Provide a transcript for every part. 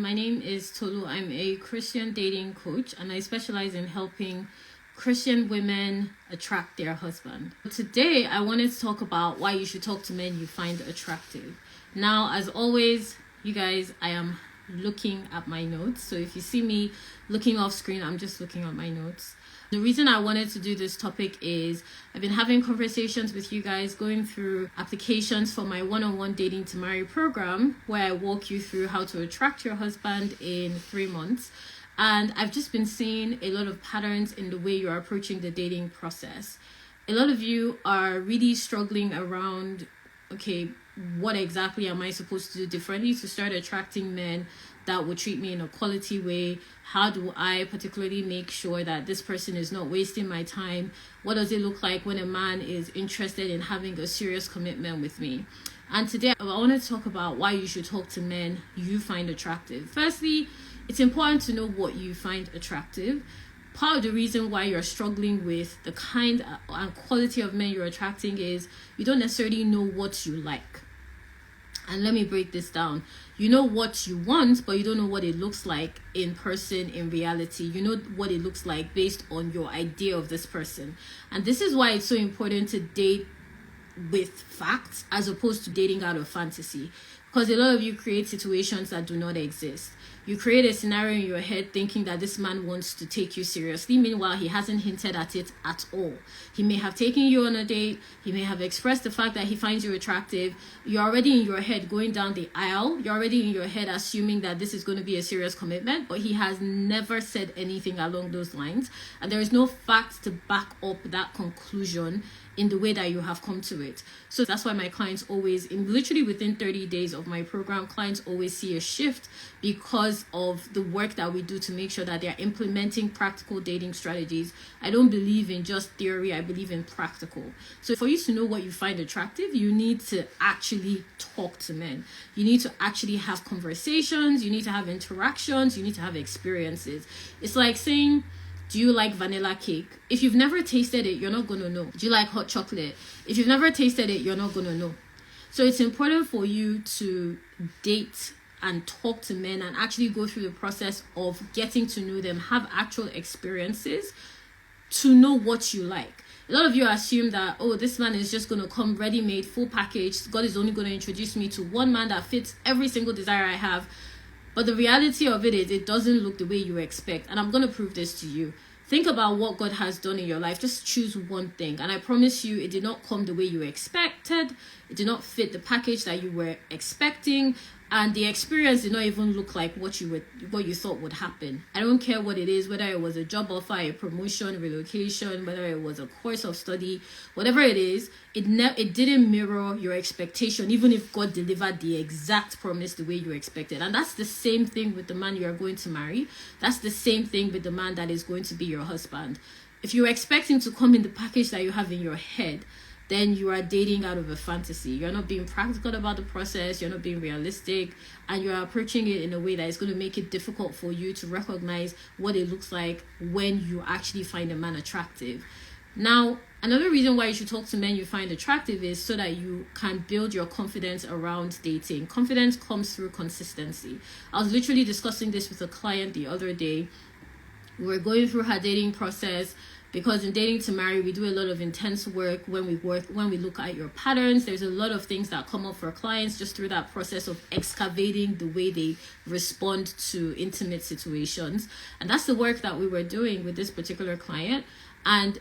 My name is Tolu. I'm a Christian dating coach, and I specialize in helping Christian women attract their husband. Today, I wanted to talk about why you should talk to men you find attractive. Now, as always, you guys, I am looking at my notes. So if you see me looking off screen, I'm just looking at my notes. The reason I wanted to do this topic is I've been having conversations with you guys, going through applications for my one-on-one dating to marry program, where I walk you through how to attract your husband in 3 months. And I've just been seeing a lot of patterns in the way you're approaching the dating process. A lot of you are really struggling around, okay, what exactly am I supposed to do differently to start attracting men that will treat me in a quality way? How do I particularly make sure that this person is not wasting my time? What does it look like when a man is interested in having a serious commitment with me? And today I want to talk about why you should talk to men you find attractive. Firstly, it's important to know what you find attractive. Part of the reason why you're struggling with the kind and quality of men you're attracting is you don't necessarily know what you like. And let me break this down. You know what you want, but you don't know what it looks like in person, in reality. You know what it looks like based on your idea of this person. And this is why it's so important to date with facts as opposed to dating out of fantasy. Because a lot of you create situations that do not exist. You create a scenario in your head thinking that this man wants to take you seriously. Meanwhile, he hasn't hinted at it at all. He may have taken you on a date. He may have expressed the fact that he finds you attractive. You're already in your head going down the aisle. You're already in your head assuming that this is going to be a serious commitment. But he has never said anything along those lines. And there is no fact to back up that conclusion in the way that you have come to it. So that's why my clients always, literally within 30 days of my program, clients always see a shift because of the work that we do to make sure that they're implementing practical dating strategies. I don't believe in just theory, I believe in practical. So for you to know what you find attractive, you need to actually talk to men. You need to actually have conversations, you need to have interactions, you need to have experiences. It's like saying, do you like vanilla cake? If you've never tasted it, you're not going to know. Do you like hot chocolate? If you've never tasted it, you're not going to know. So it's important for you to date and talk to men and actually go through the process of getting to know them, have actual experiences to know what you like. A lot of you assume that, oh, this man is just going to come ready-made, full package. God is only going to introduce me to one man that fits every single desire I have. But the reality of it is it doesn't look the way you expect. And I'm going to prove this to you. Think about what God has done in your life. Just choose one thing. And I promise you, it did not come the way you expected. It did not fit the package that you were expecting. And the experience did not even look like what you thought would happen. I don't care what it is, whether it was a job offer, a promotion, relocation, whether it was a course of study, whatever it is, it didn't mirror your expectation, even if God delivered the exact promise the way you expected. And that's the same thing with the man you are going to marry. That's the same thing with the man that is going to be your husband. If you're expecting to come in the package that you have in your head, then you are dating out of a fantasy. You're not being practical about the process. You're not being realistic. And you're approaching it in a way that is going to make it difficult for you to recognize what it looks like when you actually find a man attractive. Now, another reason why you should talk to men you find attractive is so that you can build your confidence around dating. Confidence comes through consistency. I was literally discussing this with a client the other day. We were going through her dating process. Because in dating to marry, we do a lot of intense work when we look at your patterns. There's a lot of things that come up for clients just through that process of excavating the way they respond to intimate situations. And that's the work that we were doing with this particular client. And,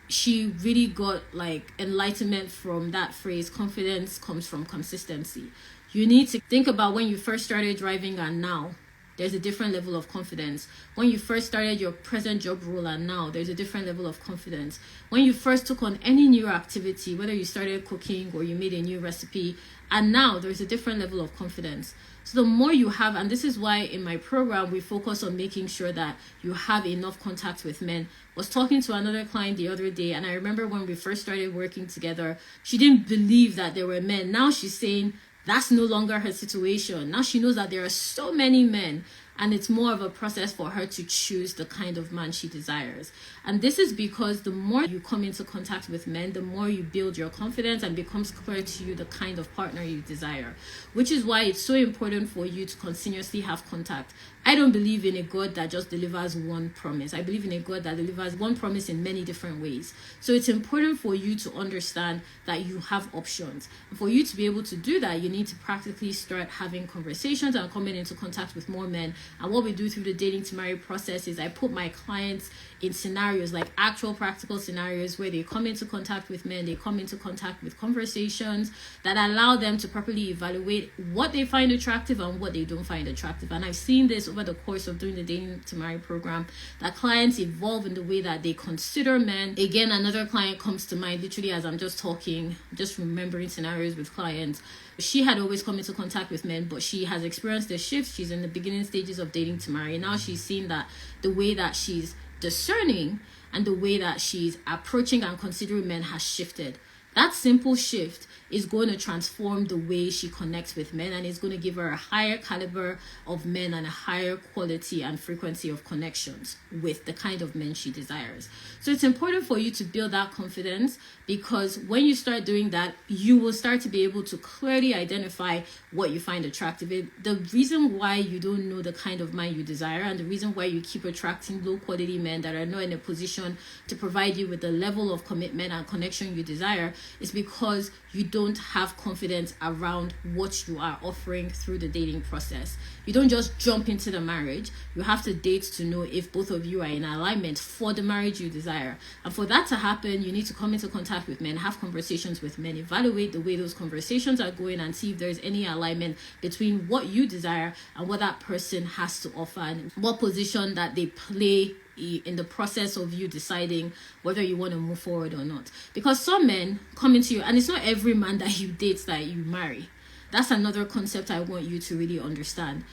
she really got like enlightenment from that phrase, confidence comes from consistency. You need to think about when you first started driving and now. There's a different level of confidence. When you first started your present job role and now, there's a different level of confidence. When you first took on any new activity, whether you started cooking or you made a new recipe, and now there's a different level of confidence. So the more you have, and this is why in my program, we focus on making sure that you have enough contact with men. I was talking to another client the other day, and I remember when we first started working together, she didn't believe that there were men. Now she's saying, that's no longer her situation. Now she knows that there are so many men and it's more of a process for her to choose the kind of man she desires. And this is because the more you come into contact with men, the more you build your confidence and becomes clear to you the kind of partner you desire, which is why it's so important for you to continuously have contact. I don't believe in a God that just delivers one promise. I believe in a God that delivers one promise in many different ways. So it's important for you to understand that you have options. And for you to be able to do that, you need to practically start having conversations and coming into contact with more men. And what we do through the dating to marry process is I put my clients in scenarios, like actual practical scenarios, where they come into contact with men, they come into contact with conversations that allow them to properly evaluate what they find attractive and what they don't find attractive. And I've seen this over the course of doing the dating to marry program, that clients evolve in the way that they consider men. Again, another client comes to mind literally as I'm just talking, just remembering scenarios with clients. She had always come into contact with men, but she has experienced a shift. She's in the beginning stages of dating to marry. Now she's seen that the way that she's discerning and the way that she's approaching and considering men has shifted. That simple shift is going to transform the way she connects with men, and it's going to give her a higher caliber of men and a higher quality and frequency of connections with the kind of men she desires. So it's important for you to build that confidence, because when you start doing that, you will start to be able to clearly identify what you find attractive. The reason why you don't know the kind of man you desire, and the reason why you keep attracting low quality men that are not in a position to provide you with the level of commitment and connection you desire, is because you don't have confidence around what you are offering through the dating process. You don't just jump into the marriage. You have to date to know if both of you are in alignment for the marriage you desire. And for that to happen, you need to come into contact with men, have conversations with men, evaluate the way those conversations are going, and see if there's any alignment between what you desire and what that person has to offer, and what position that they play in the process of you deciding whether you want to move forward or not. Because some men come into you, and it's not every man that you date that you marry. That's another concept I want you to really understand.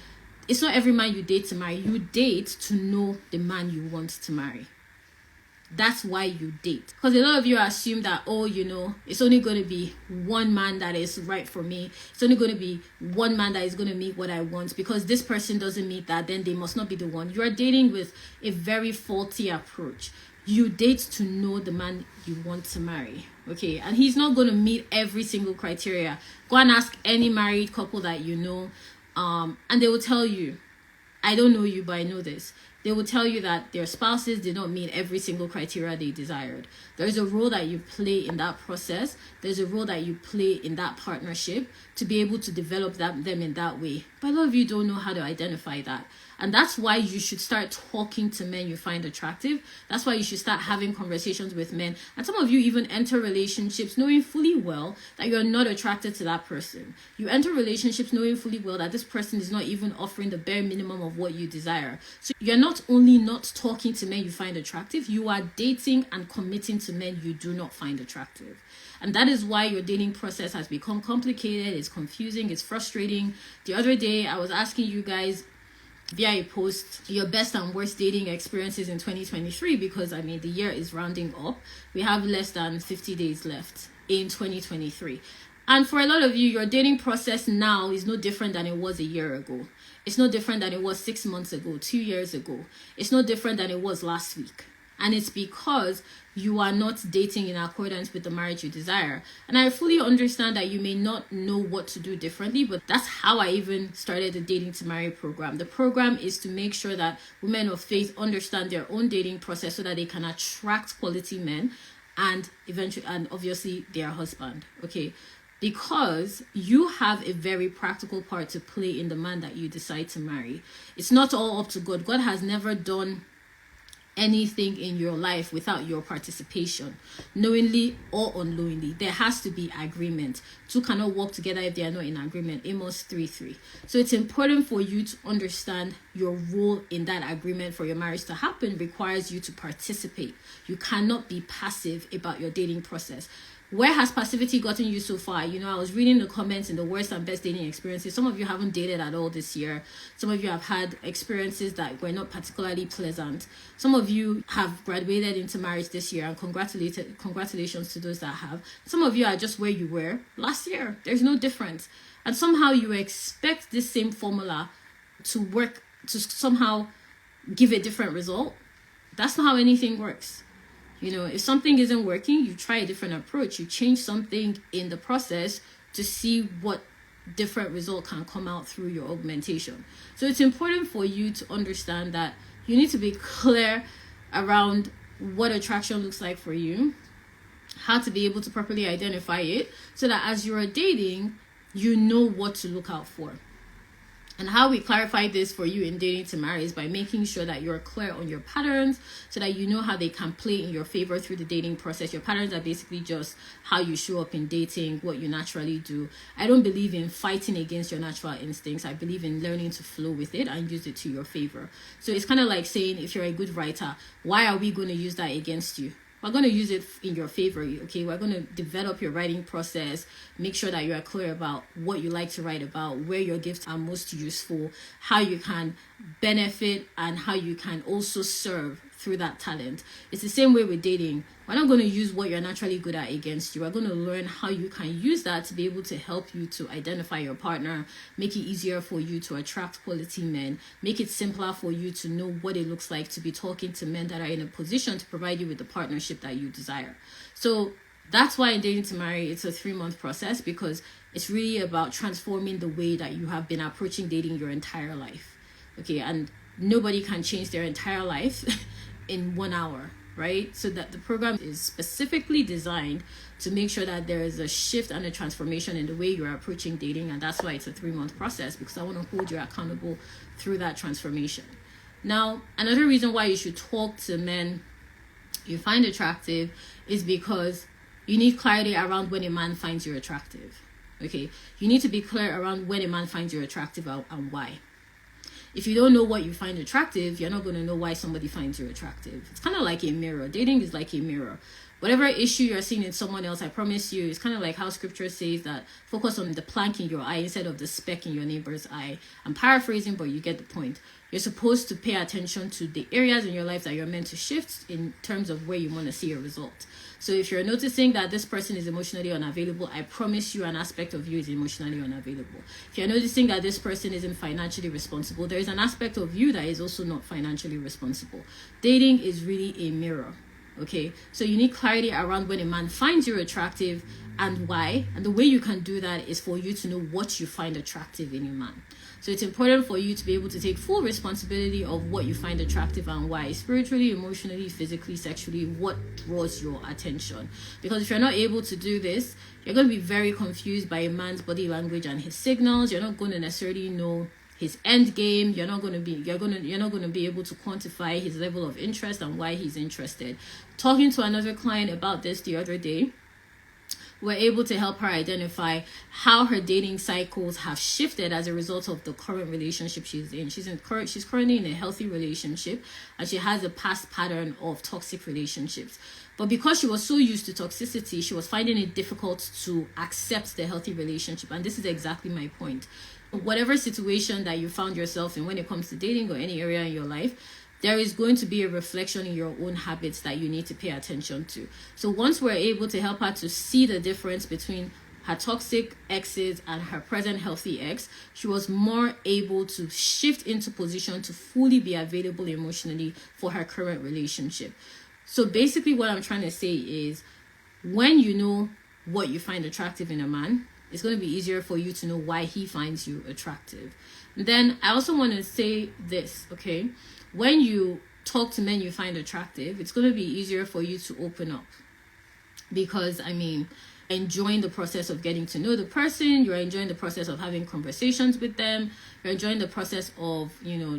It's not every man you date to marry. You date to know the man you want to marry. That's why you date. Because a lot of you assume that, it's only going to be one man that is right for me. It's only going to be one man that is going to meet what I want. Because this person doesn't meet that, then they must not be the one. You are dating with a very faulty approach. You date to know the man you want to marry. Okay, and he's not going to meet every single criteria. Go and ask any married couple that you know, and they will tell you, I don't know you, but I know this. They will tell you that their spouses did not meet every single criteria they desired. There's a role that you play in that process. There's a role that you play in that partnership to be able to develop them in that way. But a lot of you don't know how to identify that. And that's why you should start talking to men you find attractive. That's why you should start having conversations with men. And some of you even enter relationships knowing fully well that you're not attracted to that person. You enter relationships knowing fully well that this person is not even offering the bare minimum of what you desire. So you're not only not talking to men you find attractive, you are dating and committing to men you do not find attractive. And that is why your dating process has become complicated, it's confusing, it's frustrating. The other day, I was asking you guys via a post your best and worst dating experiences in 2023, because the year is rounding up. We have less than 50 days left in 2023. And for a lot of you, your dating process now is no different than it was a year ago. It's no different than it was 6 months ago, 2 years ago. It's no different than it was last week. And it's because you are not dating in accordance with the marriage you desire. And I fully understand that you may not know what to do differently, but that's how I even started the Dating to Marry program. The program is to make sure that women of faith understand their own dating process so that they can attract quality men and eventually, and obviously their husband. Okay. Because you have a very practical part to play in the man that you decide to marry. It's not all up to God. God has never done anything in your life without your participation, knowingly or unknowingly. There has to be agreement. Two cannot work together if they are not in agreement. Amos 3:3. So it's important for you to understand your role in that agreement. For your marriage to happen requires you to participate. You cannot be passive about your dating process. Where has passivity gotten you so far? I was reading the comments in the worst and best dating experiences. Some of you haven't dated at all this year. Some of you have had experiences that were not particularly pleasant. Some of you have graduated into marriage this year, and congratulations to those that have. Some of you are just where you were last year. There's no difference. And somehow you expect this same formula to work to somehow give a different result. That's not how anything works. If something isn't working, you try a different approach. You change something in the process to see what different result can come out through your augmentation. So it's important for you to understand that you need to be clear around what attraction looks like for you, how to be able to properly identify it, so that as you're dating, you know what to look out for. And how we clarify this for you in dating to marry is by making sure that you're clear on your patterns so that you know how they can play in your favor through the dating process. Your patterns are basically just how you show up in dating, what you naturally do. I don't believe in fighting against your natural instincts. I believe in learning to flow with it and use it to your favor. So it's kind of like saying, if you're a good writer, why are we going to use that against you? We're going to use it in your favor, okay? We're going to develop your writing process, make sure that you are clear about what you like to write about, where your gifts are most useful, how you can benefit, and how you can also serve through that talent. It's the same way with dating. We're not going to use what you're naturally good at against you. We're going to learn how you can use that to be able to help you to identify your partner, make it easier for you to attract quality men, make it simpler for you to know what it looks like to be talking to men that are in a position to provide you with the partnership that you desire. So that's why in dating to marry, it's a 3-month process, because it's really about transforming the way that you have been approaching dating your entire life. Okay, and nobody can change their entire life in 1 hour, right? So that the program is specifically designed to make sure that there is a shift and a transformation in the way you're approaching dating. And that's why it's a 3-month process, because I want to hold you accountable through that transformation. Now, another reason why you should talk to men you find attractive is because you need clarity around when a man finds you attractive. Okay, you need to be clear around when a man finds you attractive and why. If you don't know what you find attractive, you're not going to know why somebody finds you attractive. It's kind of like a mirror. Dating is like a mirror. Whatever issue you're seeing in someone else, I promise you, it's kind of like how scripture says that focus on the plank in your eye instead of the speck in your neighbor's eye. I'm paraphrasing, but you get the point. You're supposed to pay attention to the areas in your life that you're meant to shift in terms of where you want to see a result. So if you're noticing that this person is emotionally unavailable, I promise you an aspect of you is emotionally unavailable. If you're noticing that this person isn't financially responsible, there is an aspect of you that is also not financially responsible. Dating is really a mirror. Okay, so you need clarity around when a man finds you attractive and why. And the way you can do that is for you to know what you find attractive in a man. So it's important for you to be able to take full responsibility of what you find attractive and why, spiritually, emotionally, physically, sexually, what draws your attention. Because if you're not able to do this, you're going to be very confused by a man's body language and his signals. You're not going to necessarily know his end game. You're not going to be able to quantify his level of interest and why he's interested. Talking to another client about this the other day, we're able to help her identify how her dating cycles have shifted as a result of the current relationship she's in. She's currently in a healthy relationship, and she has a past pattern of toxic relationships. But because she was so used to toxicity, she was finding it difficult to accept the healthy relationship. And this is exactly my point. Whatever situation that you found yourself in when it comes to dating or any area in your life, there is going to be a reflection in your own habits that you need to pay attention to. So once we're able to help her to see the difference between her toxic exes and her present healthy ex, she was more able to shift into position to fully be available emotionally for her current relationship. So basically what I'm trying to say is, when you know what you find attractive in a man, it's going to be easier for you to know why he finds you attractive. And then I also want to say this, okay? When you talk to men you find attractive, it's going to be easier for you to open up. Because, enjoying the process of getting to know the person, you're enjoying the process of having conversations with them, you're enjoying the process of,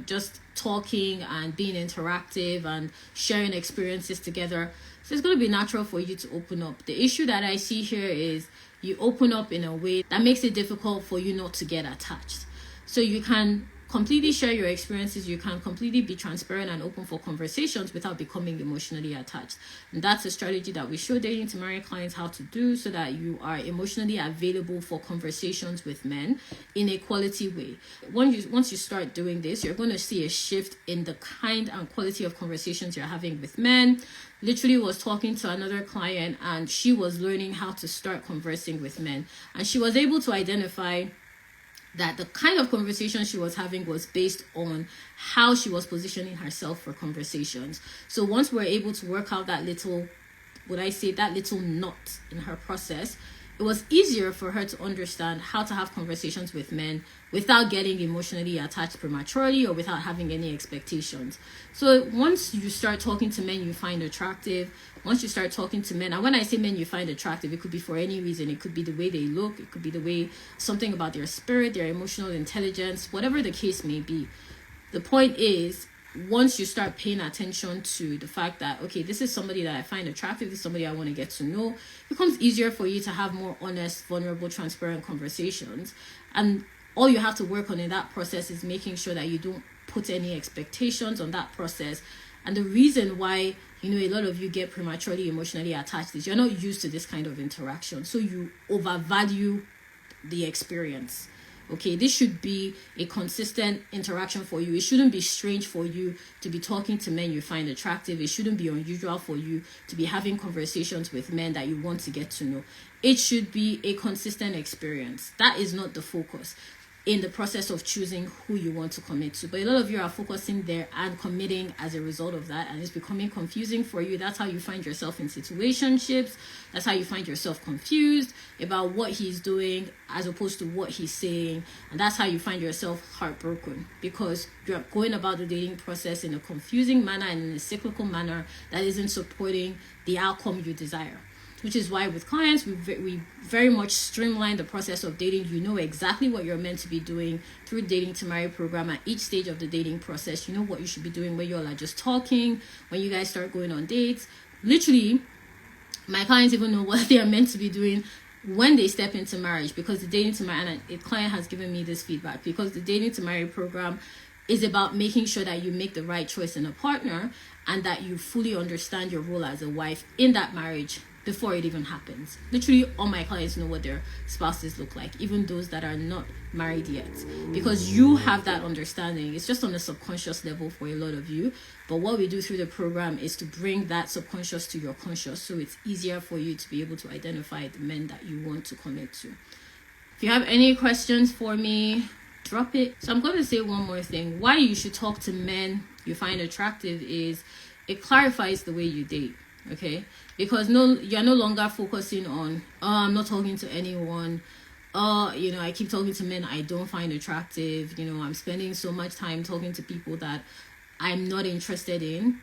just talking and being interactive and sharing experiences together. So it's going to be natural for you to open up. The issue that I see here is you open up in a way that makes it difficult for you not to get attached. So you can completely share your experiences, you can completely be transparent and open for conversations without becoming emotionally attached. And that's a strategy that we show dating to marry clients how to do, so that you are emotionally available for conversations with men in a quality way. Once you start doing this, you're going to see a shift in the kind and quality of conversations you're having with men. Literally was talking to another client, and she was learning how to start conversing with men, and she was able to identify that the kind of conversation she was having was based on how she was positioning herself for conversations. So once we're able to work out that little, that little knot in her process, it was easier for her to understand how to have conversations with men without getting emotionally attached prematurely or without having any expectations. So once you start talking to men you find attractive, once you start talking to men, and when I say men you find attractive, it could be for any reason. It could be the way they look, it could be the way, something about their spirit, their emotional intelligence, whatever the case may be. The point is, once you start paying attention to the fact that, okay, this is somebody that I find attractive, this is somebody I want to get to know, it becomes easier for you to have more honest, vulnerable, transparent conversations. And all you have to work on in that process is making sure that you don't put any expectations on that process. And the reason why, a lot of you get prematurely emotionally attached is you're not used to this kind of interaction. So you overvalue the experience. Okay, this should be a consistent interaction for you. It shouldn't be strange for you to be talking to men you find attractive. It shouldn't be unusual for you to be having conversations with men that you want to get to know. It should be a consistent experience. That is not the focus in the process of choosing who you want to commit to. But a lot of you are focusing there and committing as a result of that, and it's becoming confusing for you. That's how you find yourself in situationships. That's how you find yourself confused about what he's doing as opposed to what he's saying. And that's how you find yourself heartbroken, because you're going about the dating process in a confusing manner and in a cyclical manner that isn't supporting the outcome you desire. Which is why with clients, we very much streamline the process of dating. You know exactly what you're meant to be doing through Dating to Marry program. At each stage of the dating process, you know what you should be doing when you're just talking, when you guys start going on dates. Literally, my clients even know what they are meant to be doing when they step into marriage, because the Dating to Marry, and a client has given me this feedback, because the Dating to Marry program is about making sure that you make the right choice in a partner and that you fully understand your role as a wife in that marriage before it even happens. Literally, all my clients know what their spouses look like, even those that are not married yet, because you have that understanding. It's just on a subconscious level for a lot of you, but what we do through the program is to bring that subconscious to your conscious, so it's easier for you to be able to identify the men that you want to commit to. If you have any questions for me, drop it. So I'm going to say one more thing. Why you should talk to men you find attractive is it clarifies the way you date. Okay, because you're no longer focusing on, I'm not talking to anyone, I keep talking to men I don't find attractive, I'm spending so much time talking to people that I'm not interested in,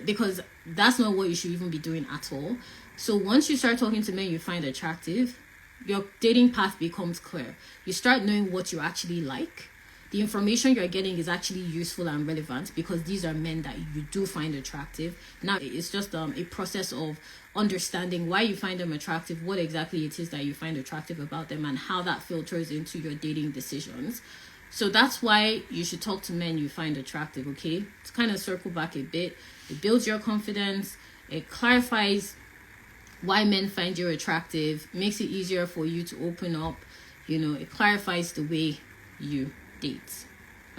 because that's not what you should even be doing at all. So once you start talking to men you find attractive, your dating path becomes clear. You start knowing what you actually like. The information you're getting is actually useful and relevant because these are men that you do find attractive. Now, it's just a process of understanding why you find them attractive, what exactly it is that you find attractive about them, and how that filters into your dating decisions. So that's why you should talk to men you find attractive, okay? To kind of circle back a bit, it builds your confidence, it clarifies why men find you attractive, makes it easier for you to open up, it clarifies the way you date.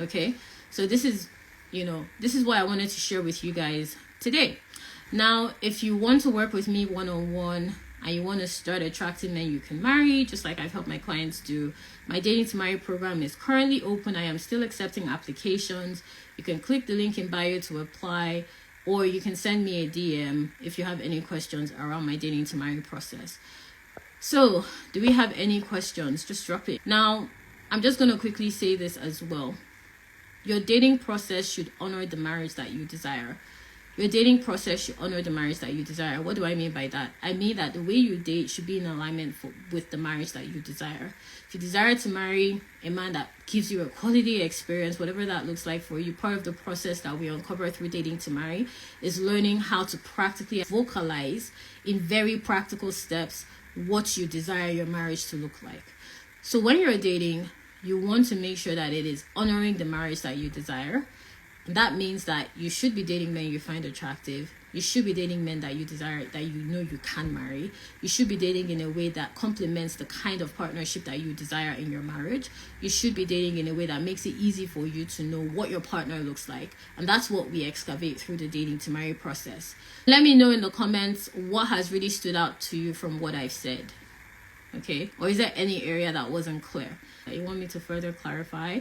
Okay, so this is what I wanted to share with you guys today. Now, if you want to work with me one-on-one and you want to start attracting men you can marry, just like I've helped my clients do, my Dating to Marry program is currently open. I am still accepting applications. You can click the link in bio to apply, or you can send me a DM if you have any questions around my Dating to Marry process. So, do we have any questions? Just drop it. Now, I'm just going to quickly say this as well. Your dating process should honor the marriage that you desire. Your dating process should honor the marriage that you desire. What do I mean by that? I mean that the way you date should be in alignment with the marriage that you desire. If you desire to marry a man that gives you a quality experience, whatever that looks like for you, part of the process that we uncover through Dating to Marry is learning how to practically vocalize in very practical steps what you desire your marriage to look like. So when you're dating, you want to make sure that it is honoring the marriage that you desire. And that means that you should be dating men you find attractive. You should be dating men that you desire, that you know you can marry. You should be dating in a way that complements the kind of partnership that you desire in your marriage. You should be dating in a way that makes it easy for you to know what your partner looks like. And that's what we excavate through the Dating to Marry process. Let me know in the comments what has really stood out to you from what I've said. Okay? Or is there any area that wasn't clear? that you want me to further clarify.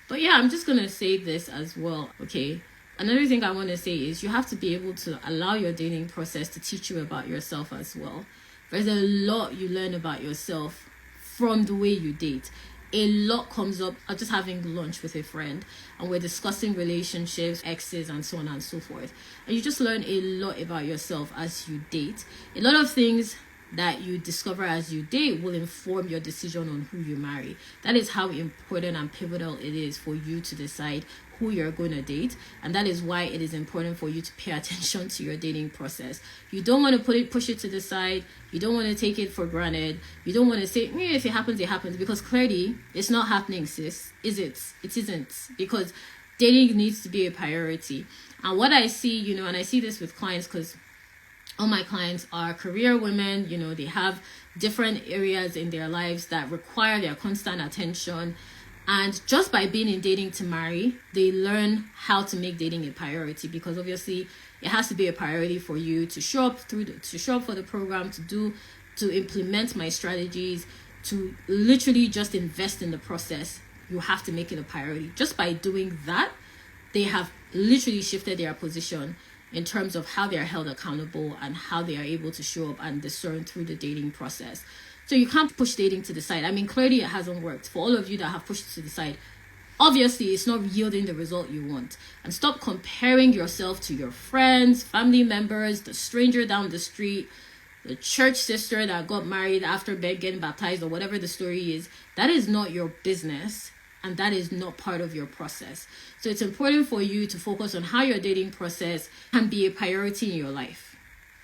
But yeah, I'm just going to say this as well. Okay. Another thing I want to say is you have to be able to allow your dating process to teach you about yourself as well. There's a lot you learn about yourself from the way you date. A lot comes up. I'm just having lunch with a friend and we're discussing relationships, exes, and so on and so forth. And you just learn a lot about yourself as you date. A lot of things that you discover as you date will inform your decision on who you marry. That is how important and pivotal it is for you to decide who you're going to date, and that is why it is important for you to pay attention to your dating process. You don't want to push it to the side. You don't want to take it for granted. You don't want to say, if it happens, it happens, because clearly it's not happening, sis. Is it? It isn't, because dating needs to be a priority. And what I see, and I see this with clients, because all my clients are career women. They have different areas in their lives that require their constant attention. And just by being in dating to marry, they learn how to make dating a priority, because obviously it has to be a priority for you to show up for the program, to implement my strategies, to literally just invest in the process. You have to make it a priority. Just by doing that, they have literally shifted their position in terms of how they are held accountable and how they are able to show up and discern through the dating process. So you can't push dating to the side. I mean, clearly it hasn't worked. For all of you that have pushed it to the side, obviously it's not yielding the result you want. And stop comparing yourself to your friends, family members, the stranger down the street, the church sister that got married after getting baptized, or whatever the story is. That is not your business, and that is not part of your process. So it's important for you to focus on how your dating process can be a priority in your life.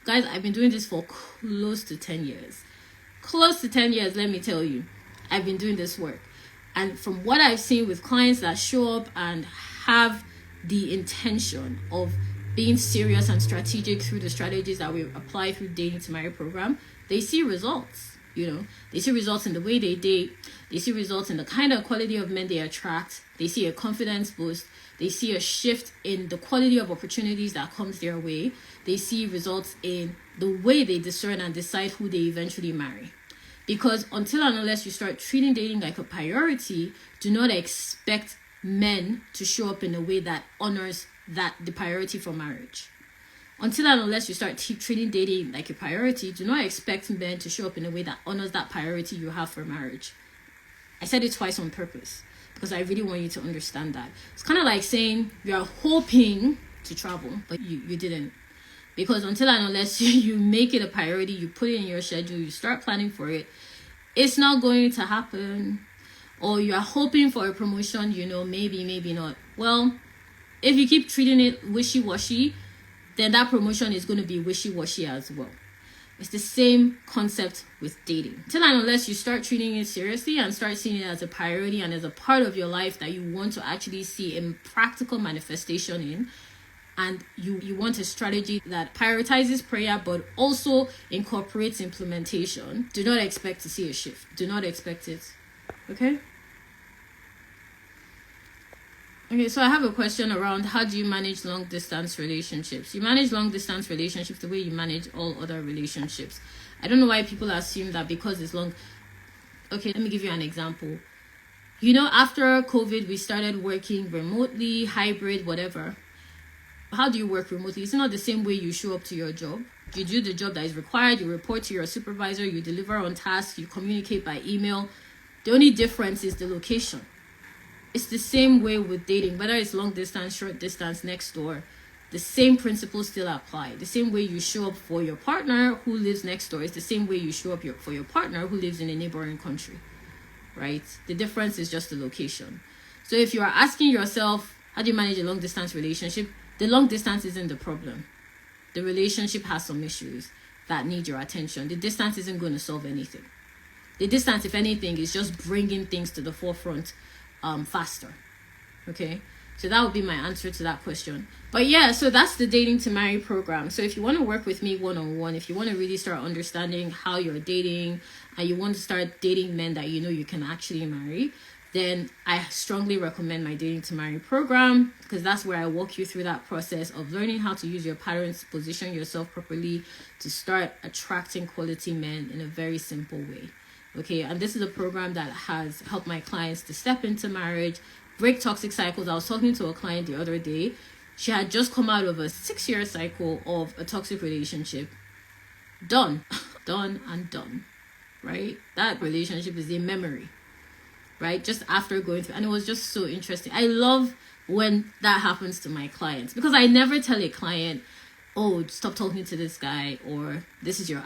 Guys, I've been doing this for close to 10 years. Close to 10 years, let me tell you. I've been doing this work. And from what I've seen with clients that show up and have the intention of being serious and strategic through the strategies that we apply through Dating to Marry program, they see results. They see results in the way they date. They see results in the kind of quality of men they attract. They see a confidence boost. They see a shift in the quality of opportunities that comes their way. They see results in the way they discern and decide who they eventually marry. Because until and unless you start treating dating like a priority, do not expect men to show up in a way that honors the priority for marriage. Until and unless you start treating dating like a priority, do not expect men to show up in a way that honors that priority you have for marriage. I said it twice on purpose, because I really want you to understand that. It's kind of like saying you are hoping to travel, but you didn't. Because until and unless you make it a priority, you put it in your schedule, you start planning for it, it's not going to happen. Or you are hoping for a promotion, maybe, maybe not. Well, if you keep treating it wishy-washy, then that promotion is going to be wishy-washy as well. It's the same concept with dating. Until and unless you start treating it seriously and start seeing it as a priority and as a part of your life that you want to actually see a practical manifestation in, and you want a strategy that prioritizes prayer but also incorporates implementation, do not expect to see a shift. Do not expect it. Okay, so I have a question around how do you manage long distance relationships? You manage long distance relationships the way you manage all other relationships. I don't know why people assume that because it's long. Okay, let me give you an example. After COVID, we started working remotely, hybrid, whatever. How do you work remotely? It's not the same way you show up to your job. You do the job that is required. You report to your supervisor. You deliver on tasks. You communicate by email. The only difference is the location. It's the same way with dating, whether it's long distance, short distance, next door. The same principles still apply. The same way you show up for your partner who lives next door is the same way you show up for your partner who lives in a neighboring country, right? The difference is just the location. So if you are asking yourself, how do you manage a long distance relationship? The long distance isn't the problem. The relationship has some issues that need your attention. The distance isn't going to solve anything. The distance, if anything, is just bringing things to the forefront faster. Okay, so that would be my answer to that question. But yeah, so that's the Dating to Marry program. So if you want to work with me one-on-one, if you want to really start understanding how you're dating and you want to start dating men that you can actually marry, then I strongly recommend my Dating to Marry program, because that's where I walk you through that process of learning how to use your patterns to position yourself properly to start attracting quality men in a very simple way. Okay, and this is a program that has helped my clients to step into marriage, break toxic cycles. I was talking to a client the other day. She had just come out of a 6-year cycle of a toxic relationship. Done. Done and done. Right? That relationship is a memory. Right? Just after going through. And it was just so interesting. I love when that happens to my clients, because I never tell a client, oh, stop talking to this guy, or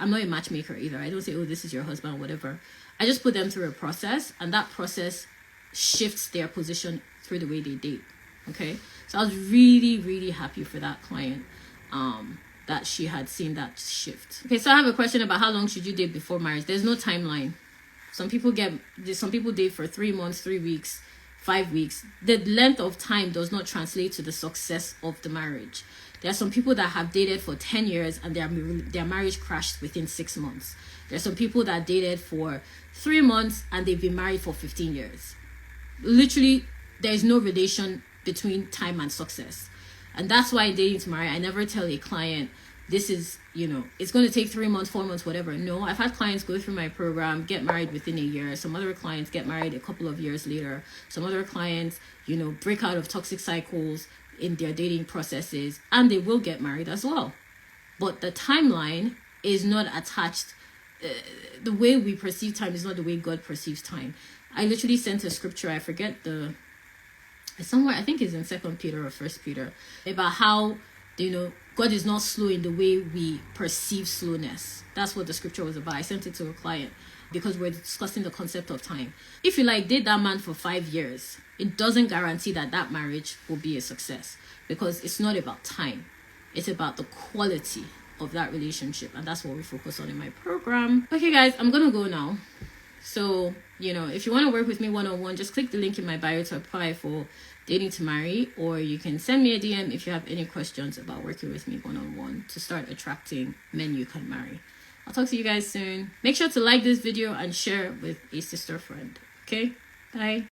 I'm not a matchmaker either. I don't say, oh, this is your husband or whatever. I just put them through a process, and that process shifts their position through the way they date. Okay, so I was really, really happy for that client, that she had seen that shift. Okay, so I have a question about how long should you date before marriage. There's no timeline. Some people date for 3 months, 3 weeks, 5 weeks. The length of time does not translate to the success of the marriage. There are some people that have dated for 10 years and their marriage crashed within 6 months. There are some people that dated for 3 months and they've been married for 15 years. Literally, there is no relation between time and success. And that's why in dating to marry, I never tell a client, this is, it's going to take 3 months, 4 months, whatever. No, I've had clients go through my program, get married within a year. Some other clients get married a couple of years later. Some other clients, break out of toxic cycles in their dating processes, and they will get married as well. But the timeline is not attached. The way we perceive time is not the way God perceives time. I literally sent a scripture, I forget somewhere, I think it's in 2 Peter or 1 Peter, about how, God is not slow in the way we perceive slowness. That's what the scripture was about. I sent it to a client because we're discussing the concept of time. If you date that man for 5 years, it doesn't guarantee that marriage will be a success, because it's not about time. It's about the quality of that relationship, and that's what we focus on in my program. Okay guys, I'm gonna go now. So, if you want to work with me one-on-one, just click the link in my bio to apply for dating to marry, or you can send me a DM if you have any questions about working with me one-on-one to start attracting men you can marry. I'll talk to you guys soon. Make sure to like this video and share with a sister friend. Okay? Bye.